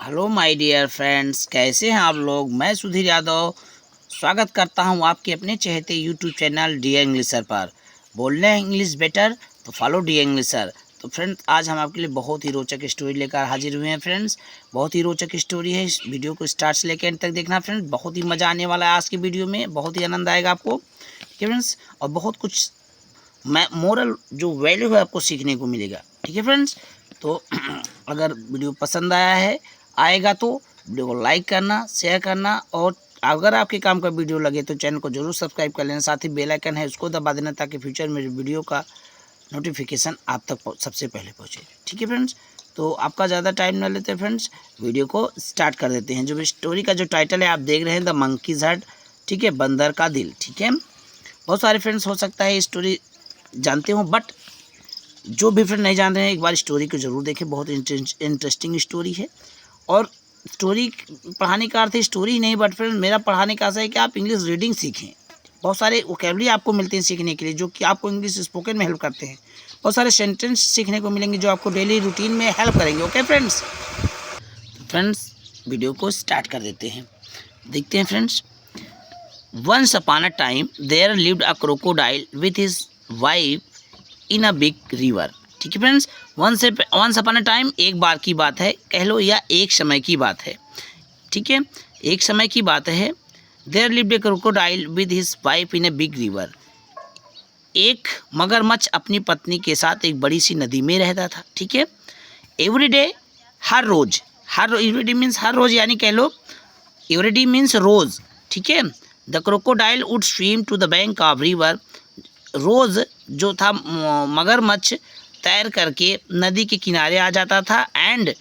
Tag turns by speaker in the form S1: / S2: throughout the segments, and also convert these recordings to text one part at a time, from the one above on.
S1: Hello my dear friends, कैसे हैं आप लोग। मैं सुधीर यादव स्वागत करता हूं आपके अपने चहेते यूट्यूब चैनल डियर इंग्लिशर पर। बोलना है इंग्लिश बेटर तो फॉलो डियर इंग्लिशर। तो फ्रेंड्स, आज हम आपके लिए बहुत ही रोचक स्टोरी लेकर हाजिर हुए हैं। फ्रेंड्स, बहुत ही रोचक स्टोरी है। इस वीडियो को स्टार्ट से लेकर एंड तक देखना फ्रेंड्स। बहुत ही मज़ा आने वाला है आज की वीडियो में, बहुत ही आनंद आएगा आपको, ठीक है फ्रेंड्स। और बहुत कुछ मोरल जो वैल्यू है आपको सीखने को मिलेगा, ठीक है फ्रेंड्स। तो अगर वीडियो पसंद आएगा तो वीडियो को लाइक करना, शेयर करना, और अगर आपके काम का वीडियो लगे तो चैनल को जरूर सब्सक्राइब कर लेना। साथ ही बेल आइकन है उसको दबा देना ताकि फ्यूचर में वीडियो का नोटिफिकेशन आप तक सबसे पहले पहुंचे, ठीक है फ्रेंड्स। तो आपका ज़्यादा टाइम न लेते फ्रेंड्स, वीडियो को स्टार्ट कर देते हैं। जो स्टोरी का जो टाइटल है आप देख रहे हैं, द मंकीज हर्ट, ठीक है, बंदर का दिल, ठीक है। बहुत सारे फ्रेंड्स हो सकता है स्टोरी जानते हो, बट जो भी फ्रेंड नहीं जान रहे हैं एक बार स्टोरी को ज़रूर देखें। बहुत इंटरेस्टिंग स्टोरी है। और स्टोरी पढ़ाने का अर्थ है स्टोरी नहीं, बट फ्रेंड मेरा पढ़ाने का ऐसा है कि आप इंग्लिश रीडिंग सीखें। बहुत सारे वोकैबुलरी आपको मिलते हैं सीखने के लिए, जो कि आपको इंग्लिश स्पोकन में हेल्प करते हैं। बहुत सारे सेंटेंस सीखने को मिलेंगे जो आपको डेली रूटीन में हेल्प करेंगे। ओके फ्रेंड्स, तो फ्रेंड्स वीडियो को स्टार्ट कर देते हैं, देखते हैं friends. Once upon a time there lived a crocodile with his wife in a big river, ठीक है friends. Once upon a time एक बार की बात है, कह लो, या एक समय की बात है, ठीक है, एक समय की बात है। There lived a crocodile with his wife in a big river. एक मगरमच्छ अपनी पत्नी के साथ एक बड़ी सी नदी में रहता था, ठीक है। एवरीडे, हर रोज, एवरीडे मीन्स हर रोज, यानी कह लो एवरीडे मीन्स रोज, ठीक है। The crocodile would swim to the bank of river. रोज जो था मगरमच्छ तैर करके नदी के किनारे आ जाता था। And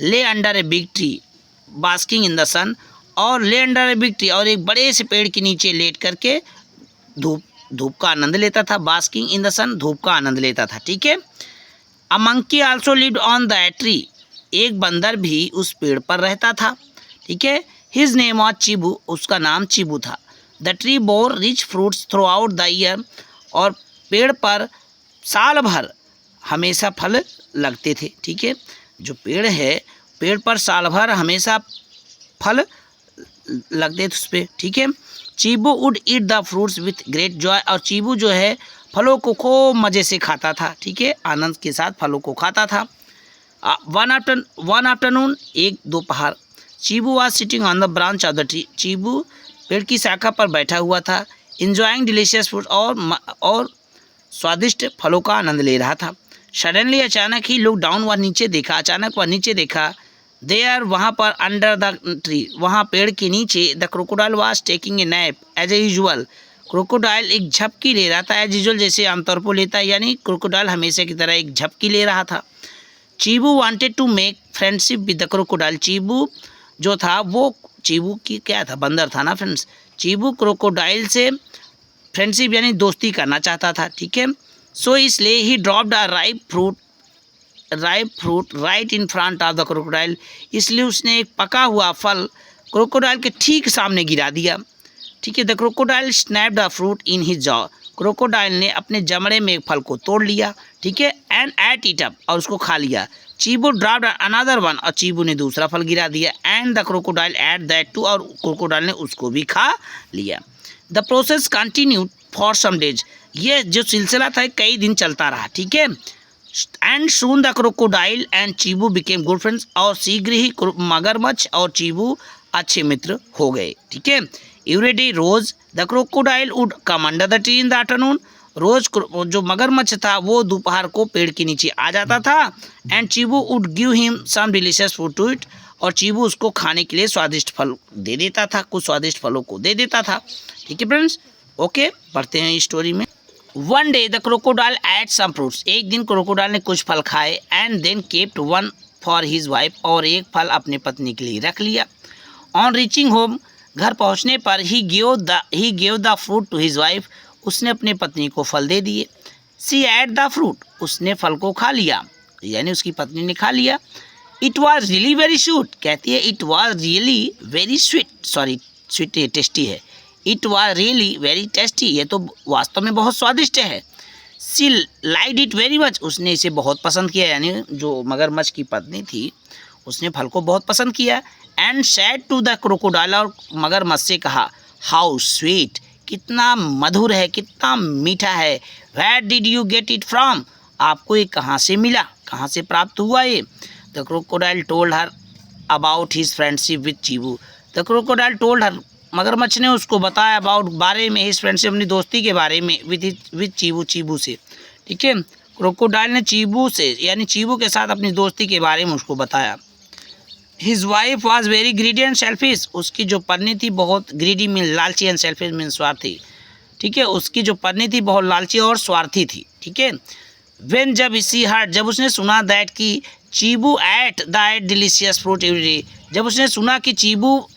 S1: lay under a big tree basking in the sun, और lay under a big tree, और एक बड़े से पेड़ के नीचे लेट करके धूप का आनंद लेता था। बास्किंग इन द सन, धूप का आनंद लेता था, ठीक है। A monkey also lived on that tree. एक बंदर भी उस पेड़ पर रहता था, ठीक है। हिज नेम वॉज चीबू, उसका नाम चीबू था। The tree bore rich fruits through out the year, और पेड़ पर साल भर हमेशा फल लगते थे, ठीक है। जो पेड़ है, पेड़ पर साल भर हमेशा फल लगते थे उस पर, ठीक है। Chibu would eat the fruits with great joy, और चीबू जो है फलों को खूब मज़े से खाता था, ठीक है, आनंद के साथ फलों को खाता था। वन आफ्टरनून, एक दोपहर, Chibu was sitting on the branch of the tree. Chibu पेड़ की शाखा पर बैठा हुआ था। इंजॉइंग डिलीशियस फूड, और स्वादिष्ट फलों का आनंद ले रहा था। सडनली, अचानक ही लुक डाउन, वह नीचे देखा, अचानक वह नीचे देखा। देयर, वहाँ पर, अंडर द ट्री, वहाँ पेड़ के नीचे, the crocodile was taking a nap as a usual. Crocodile एक झपकी ले रहा था, एज यूजुअल, जैसे आमतौर पर लेता है, यानी क्रोकोडाइल हमेशा की तरह एक झपकी ले रहा था। Chibu wanted to make friendship with the crocodile. Chibu जो था वो, चीबू की क्या था, बंदर था ना फ्रेंड्स। चीबू क्रोकोडाइल से फ्रेंडशिप यानी दोस्ती करना चाहता था, ठीक है। सो इसलिए ही dropped a ripe fruit right in front of the crocodile. इसलिए उसने एक पका हुआ फल क्रोकोडाइल के ठीक सामने गिरा दिया, ठीक है। The crocodile snapped a fruit in his jaw. Crocodile ने अपने जमड़े में एक फल को तोड़ लिया, ठीक है, एंड एट इट अप, और उसको खा लिया। चीबू ड्रॉप्ड अनदर वन, और चीबू ने दूसरा फल गिरा दिया। And the crocodile ate that too, और क्रोकोडाइल ने उसको भी खा लिया। The process continued for some days. ये जो सिलसिला था कई दिन चलता रहा, ठीक है। And soon the crocodile and Chibu became good friends, और शीघ्र ही मगरमच्छ और चीबू अच्छे मित्र हो गए, ठीक है। एवरीडे, रोज, the crocodile would come under the tree in the afternoon. रोज जो मगरमच्छ था वो दोपहर को पेड़ के नीचे आ जाता था। And Chibu would give him some delicious food to eat, और चीबू उसको खाने के लिए स्वादिष्ट फल दे देता था, कुछ स्वादिष्ट फलों को दे देता था, ठीक है फ्रेंड्स। ओके, पढ़ते हैं स्टोरी में। One day the crocodile ate some fruits. एक दिन क्रोकोडाइल ने कुछ फल खाए। And then kept one for his wife, और एक फल अपने पत्नी के लिए रख लिया। ऑन रीचिंग होम, घर पहुंचने पर ही gave the fruit to his wife. उसने अपने पत्नी को फल दे दिए। सी एट द फ्रूट, उसने फल को खा लिया, यानी उसकी पत्नी ने खा लिया। It was really very sweet, कहती है it was really very sweet, sorry sweet tasty है। It was really very tasty, ये तो वास्तव में बहुत स्वादिष्ट है। She liked it very much, उसने इसे बहुत पसंद किया, यानी जो मगरमच्छ की पत्नी थी उसने फल को बहुत पसंद किया। And said to the crocodile, और मगरमच्छ से कहा, हाउ स्वीट, कितना मधुर है, कितना मीठा है। Where did you get it from, आपको ये कहाँ से मिला, कहाँ से प्राप्त हुआ ये। The crocodile told her about his friendship with Chibu. The crocodile told her, मगरमच्छ ने उसको बताया अबाउट, बारे में, हिज फ्रेंडशिप, अपनी दोस्ती के बारे में, विद चीबू, चीबू से। ठीक है, क्रोकोडाइल ने चीबू से यानी चीबू के साथ अपनी दोस्ती के बारे में उसको बताया। His wife was very greedy and selfish, उसकी जो पत्नी थी बहुत ग्रीडी मीन लालची, एंड सेल्फिश मीन स्वार्थी। ठीक है, उसकी जो पत्नी थी बहुत लालची और स्वार्थी थी। ठीक है, वेन जब सी हर्ड, जब उसने सुना दैट कि Chibu ate the delicious fruit every day, जब उसने सुना कि चीबू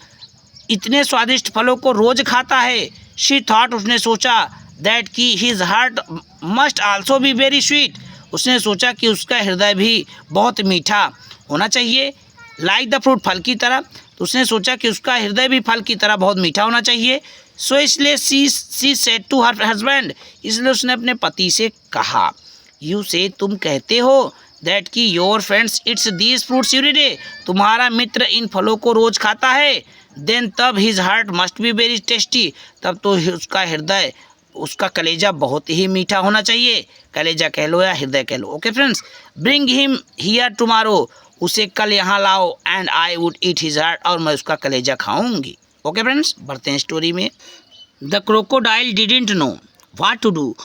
S1: इतने स्वादिष्ट फलों को रोज खाता है, शी थॉट, उसने सोचा, दैट कि his heart must also be very sweet, उसने सोचा कि उसका हृदय भी बहुत मीठा होना चाहिए। लाइक द फ्रूट, फल की तरह, तो उसने सोचा कि उसका हृदय भी फल की तरह बहुत मीठा होना चाहिए। सो इसलिए she said to her husband, इसलिए उसने अपने पति से कहा, यू से, तुम कहते हो, दैट कि your friends it's these fruits every day, तुम्हारा मित्र इन फलों को रोज खाता है। देन तब his heart must be very tasty, तब तो उसका हृदय, उसका कलेजा बहुत ही मीठा होना चाहिए। कलेजा कह लो या हृदय कह लो। Okay friends, bring him here tomorrow, उसे कल यहाँ लाओ, and I would eat his heart, और मैं उसका कलेजा खाऊंगी। ओके फ्रेंड्स, बढ़ते हैं स्टोरी में। The crocodile didn't know what to do,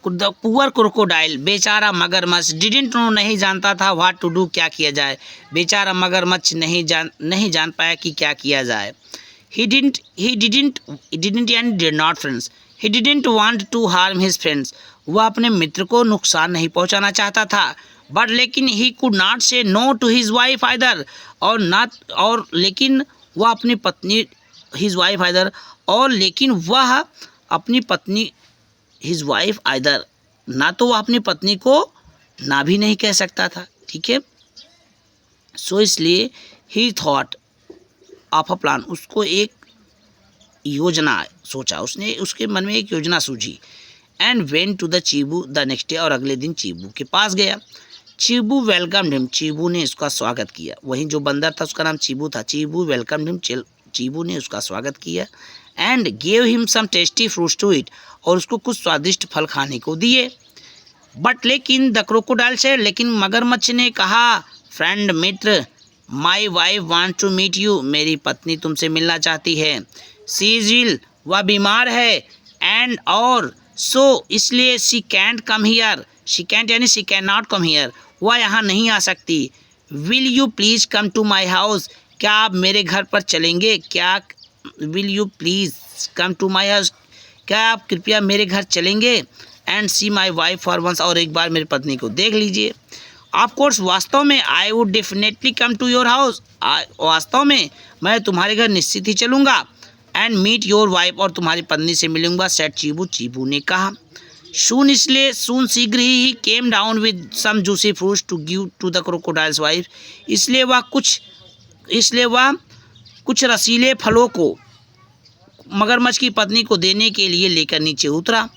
S1: the poor crocodile, बेचारा मगरमच्छ, डिडंट नो, नहीं जानता था, व्हाट टू डू, क्या किया जाए। बेचारा मगरमच्छ नहीं जान पाया कि क्या किया जाए। He didn't and did not friends. He didn't want to harm his friends. वह अपने मित्र को नुकसान नहीं पहुंचाना चाहता था। But लेकिन he could not say no to his wife either. और लेकिन वह अपनी पत्नी, his wife either, और लेकिन वह अपनी पत्नी, his wife either, ना तो वह अपनी पत्नी को ना भी नहीं कह सकता था। ठीक है, सो इसलिए he thought of a plan, उसको एक योजना सोचा, उसने, उसके मन में एक योजना सूझी। And went to the Chibu the next day, और अगले दिन चीबू के पास गया। चीबू वेलकम्ड हिम, चीबू ने उसका स्वागत किया। वहीं जो बंदर था उसका नाम चीबू था। चीबू वेलकम्ड हिम, चीबू ने उसका स्वागत किया। And gave him some tasty fruits to eat, और उसको कुछ स्वादिष्ट फल खाने को दिए। बट लेकिन द क्रोकोडाइल से, लेकिन मगरमच्छ ने कहा, फ्रेंड, मित्र, my wife want to meet you, मेरी पत्नी तुमसे मिलना चाहती है। सी इज इल, वह बीमार है। एंड और सो, इसलिए she can't come here, she can't यानी she can not come here, वह यहाँ नहीं आ सकती। Will you please come to my house, क्या आप मेरे घर पर चलेंगे, क्या, will you please come to my house, क्या आप कृपया मेरे घर चलेंगे। And see my wife for once, और एक बार मेरी पत्नी को देख लीजिए। ऑफ कोर्स, वास्तव में, I would definitely come to your house, वास्तव में मैं तुम्हारे घर निश्चित ही चलूँगा। एंड मीट योर वाइफ, और तुम्हारी पत्नी से मिलूंगा। सेट चीबू, चीबू ने कहा। सून, इसलिए सून, शीघ्र ही came down with some juicy fruits to give to the crocodile's wife, इसलिए वह कुछ रसीले फलों को मगरमच्छ की पत्नी को देने के लिए लेकर नीचे उतरा।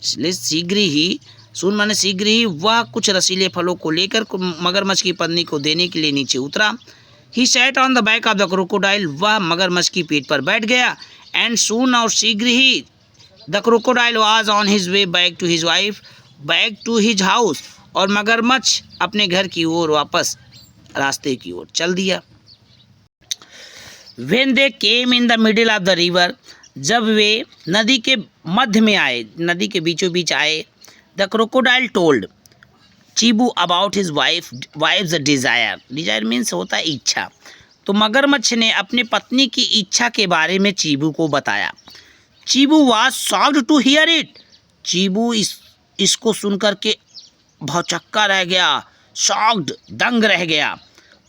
S1: इसलिए शीघ्र ही, सुन माने शीघ्र ही, वह कुछ रसीले फलों को लेकर मगरमच्छ की पत्नी को देने के लिए नीचे उतरा। He sat on the back of the crocodile, वह मगरमच्छ की पीठ पर बैठ गया। एंड सून, और शीघ्र ही, the crocodile was on his way back to his wife, back to his house, और मगरमच्छ अपने घर की ओर वापस रास्ते की ओर चल दिया। When they came in the middle of the river, जब वे नदी के मध्य में आए, नदी के बीचों बीच आए, the crocodile told Chibu about his wife's desire, desire means होता है इच्छा। तो मगरमच्छ ने अपने पत्नी की इच्छा के बारे में चीबू को बताया। Chibu was shocked to hear it, Chibu इसको सुनकर के भौचक्का रह गया, शॉक्ड, दंग रह गया।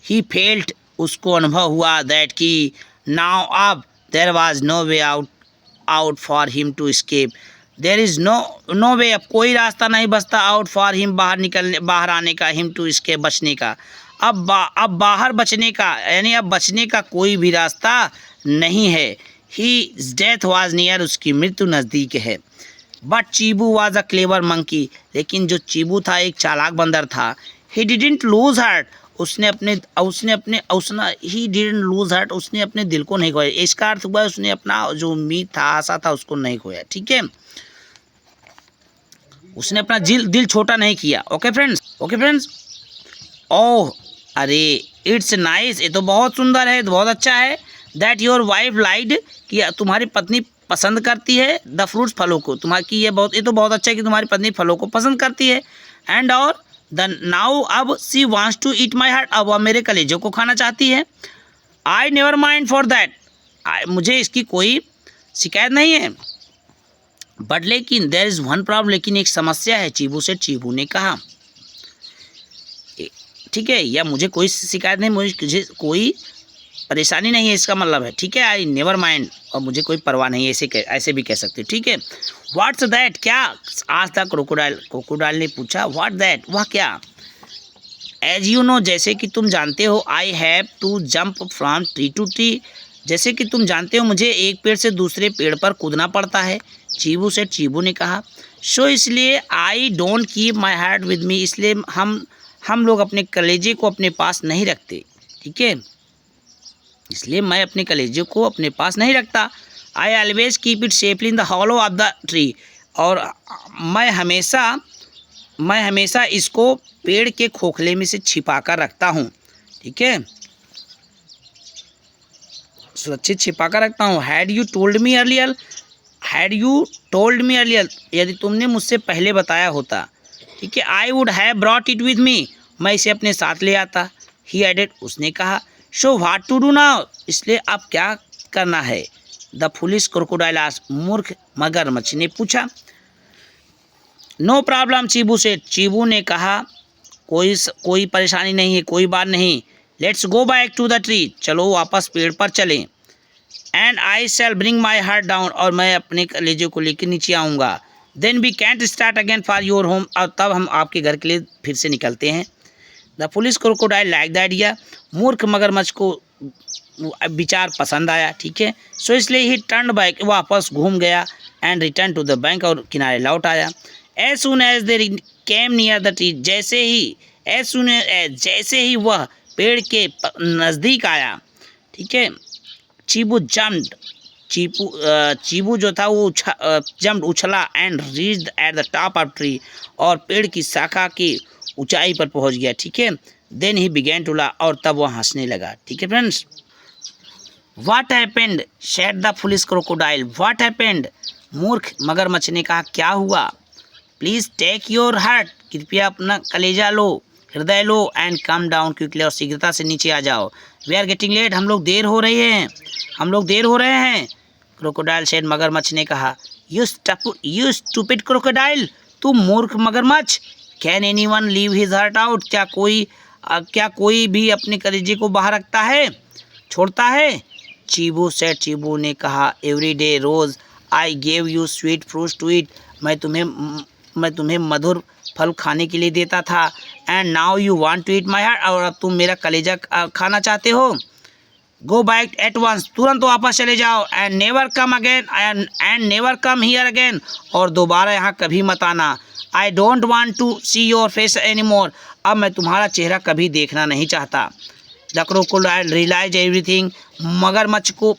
S1: ही फेल्ट, उसको अनुभव हुआ, दैट कि नाउ अब there was no way out for him to escape, there is no way, अब कोई रास्ता नहीं बचता, आउट फॉर हिम, बाहर आने का, हिम टू एस्केप, बचने का। अब बाहर बचने का, यानी अब बचने का कोई भी रास्ता नहीं है। ही डेथ वाज नियर, उसकी मृत्यु नज़दीक है। But Chibu was a clever monkey, लेकिन जो चीबू था एक चालाक बंदर था। ही डिडंट लूज हार्ट, उसने ही डिडंट लूज हार्ट, उसने अपने दिल को नहीं खोया। इसका अर्थ हुआ उसने अपना जो उम्मीद था, आशा था, उसको नहीं खोया। ठीक है, उसने अपना दिल छोटा नहीं किया। Okay friends. ओह, अरे इट्स नाइस, ये तो बहुत सुंदर है, बहुत अच्छा है। दैट योर वाइफ लाइड, कि तुम्हारी पत्नी पसंद करती है द फ्रूट्स, फलों को। तुम्हारी ये तो बहुत अच्छा है कि तुम्हारी पत्नी फलों को पसंद करती है। एंड और द नाउ, अब she wants to eat my heart, अब वह मेरे कलेजों को खाना चाहती है। I never mind for that, मुझे इसकी कोई शिकायत नहीं है। बट लेकिन देयर इज़ वन प्रॉब्लम, लेकिन एक समस्या है। चीबू ने कहा। ठीक है, या मुझे कोई शिकायत नहीं, मुझे कोई परेशानी नहीं है, इसका मतलब है। ठीक है, आई नेवर माइंड, और मुझे कोई परवाह नहीं है, ऐसे भी कह सकते हो। ठीक है, व्हाट्स दैट, क्या? आज तक क्रोकोडाइल ने पूछा। व्हाट दैट, वह क्या? एज यू नो, जैसे कि तुम जानते हो। I have to jump from tree to tree, जैसे कि तुम जानते हो मुझे एक पेड़ से दूसरे पेड़ पर कूदना पड़ता है। चीबू ने कहा। सो इसलिए I don't keep my heart with me, इसलिए हम लोग अपने कलेजे को अपने पास नहीं रखते। ठीक है, इसलिए मैं अपने कलेजे को अपने पास नहीं रखता। I always keep it safely in the hollow of the tree, और मैं हमेशा इसको पेड़ के खोखले में से छिपा कर रखता हूँ। ठीक है, सुरक्षित छिपा कर रखता हूँ। Had you told me earlier, यदि तुमने मुझसे पहले बताया होता। ठीक है, I would have brought it with me, मैं इसे अपने साथ ले आता। ही एडेड, उसने कहा। So what to do now, इसलिए अब क्या करना है? द फुलिश क्रोकोडाइल आस्क्ड, मूर्ख मगरमच्छ ने पूछा। नो प्रॉब्लम चीबू से, चीबू ने कहा, कोई परेशानी नहीं है, कोई बात नहीं। Let's go back to the tree, चलो वापस पेड़ पर चलें। And I shall bring my heart down, और मैं अपने कलेजे को लेकर नीचे आऊँगा। Then we can't start again for your home, और तब हम आपके घर के लिए फिर से निकलते हैं। The police crocodile like the idea, मूर्ख मगरमच्छ को विचार पसंद आया। ठीक है, सो इसलिए ही टर्न बैक, वापस घूम गया। And return to the bank, और किनारे लौट आया। As soon as they came near the tree, जैसे ही वह पेड़ के नज़दीक आया। ठीक है, चीबू जो था वो उछला and reached at the top of tree, और पेड़ की शाखा की ऊंचाई पर पहुंच गया। ठीक है, then he began to laugh, और तब वह हंसने लगा। ठीक है friends, what happened said the foolish crocodile, what happened, मूर्ख मगरमच्छ ने कहा, क्या हुआ? प्लीज टेक योर हार्ट, कृपया अपना कलेजा लो, हृदय लो। एंड कम डाउन क्विकली, और शीघ्रता से नीचे आ जाओ। वी आर गेटिंग लेट, हम लोग देर हो रहे हैं। क्रोकोडाइल सेड, मगरमच्छ ने कहा। यू स्टूपिड क्रोकोडाइल, तुम मूर्ख मगरमच्छ। Can anyone leave his heart out, क्या कोई भी अपने कलेजे को बाहर रखता है, छोड़ता है? चीबू ने कहा। एवरी डे, रोज, I gave you sweet fruits to eat, मैं तुम्हें मधुर फल खाने के लिए देता था। And now you want to eat my heart, और अब तुम मेरा कलेजा खाना चाहते हो। गो बैक एट वंस, तुरंत वापस चले जाओ। And never come here again, और दोबारा यहाँ कभी मत आना। I don't want to see your face any more, अब मैं तुम्हारा चेहरा कभी देखना नहीं चाहता। द क्रोकोडाइल रियलाइज एवरीथिंग, मगरमच्छ को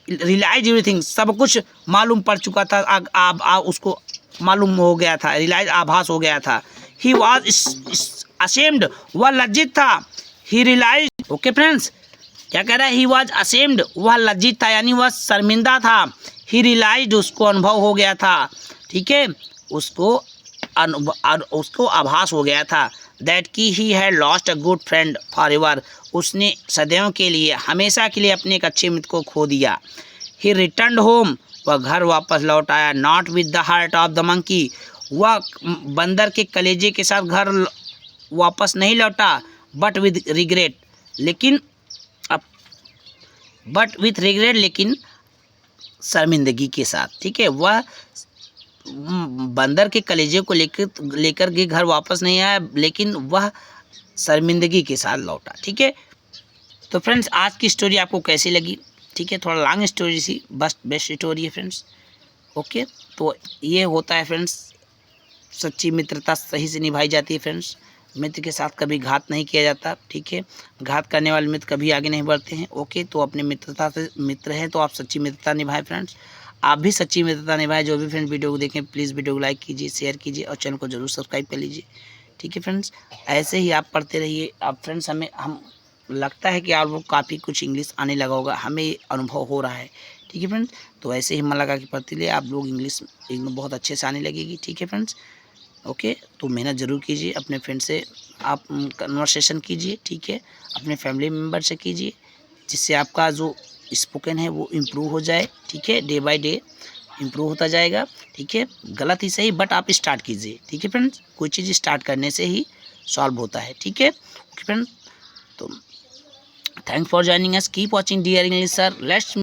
S1: रियलाइज एवरीथिंग, सब कुछ मालूम पड़ चुका था। उसको मालूम हो गया था, रियलाइज आभास हो गया था। ही वॉज असेम्ड, वह लज्जित था। ही रियलाइज, ओके फ्रेंड्स, क्या कह रहा है? ही वॉज असेम्ड, वह लज्जित था, यानी वह शर्मिंदा था। ही रियलाइज, उसको अनुभव हो गया था। ठीक है, उसको आभास हो गया था। दैट की he had lost a good friend for ever, उसने सदैव के लिए, हमेशा के लिए अपने एक अच्छे मित्र को खो दिया। ही रिटर्न होम, वह घर वापस लौट आया। Not with the heart of the monkey, वह बंदर के कलेजे के साथ घर वापस नहीं लौटा। बट विद रिग्रेट, लेकिन शर्मिंदगी के साथ। ठीक है, वह बंदर के कलेजे को लेकर के घर वापस नहीं आया, लेकिन वह शर्मिंदगी के साथ लौटा। ठीक है, तो फ्रेंड्स, आज की स्टोरी आपको कैसी लगी? ठीक है, थोड़ा लॉन्ग स्टोरी सी, बस बेस्ट स्टोरी है फ्रेंड्स। ओके, तो ये होता है फ्रेंड्स, सच्ची मित्रता सही से निभाई जाती है फ्रेंड्स। मित्र के साथ कभी घात नहीं किया जाता, ठीक है। घात करने वाले मित्र कभी आगे नहीं बढ़ते हैं। ओके, तो अपने मित्रता से मित्र है तो आप सच्ची मित्रता निभाएं फ्रेंड्स। आप भी सच्ची मित्रता निभाएं। जो भी फ्रेंड वीडियो को देखें प्लीज़ वीडियो को लाइक कीजिए, शेयर कीजिए और चैनल को जरूर सब्सक्राइब कर लीजिए, ठीक है फ्रेंड्स। ऐसे ही आप पढ़ते रहिए। आप फ्रेंड्स हम लगता है कि आप लोग काफ़ी कुछ इंग्लिश आने लगा होगा, हमें अनुभव हो रहा है, ठीक है फ्रेंड्स। तो ऐसे ही मन लगा के पढ़ते लिए आप लोग इंग्लिश एकदम बहुत अच्छे से आने लगेगी, ठीक है फ्रेंड्स। ओके, तो मेहनत ज़रूर कीजिए। अपने फ्रेंड से आप कन्वर्सेशन कीजिए, ठीक है। अपने फैमिली मेम्बर से कीजिए, जिससे आपका जो स्पोकन है वो इम्प्रूव हो जाए, ठीक है। डे बाय डे इम्प्रूव होता जाएगा, ठीक है। गलत ही सही बट आप स्टार्ट कीजिए, ठीक है फ्रेंड्स। कोई चीज़ स्टार्ट करने से ही सॉल्व होता है, ठीक है। ओके फ्रेंड्स, तो thanks for joining us, keep watching dear English sir, let's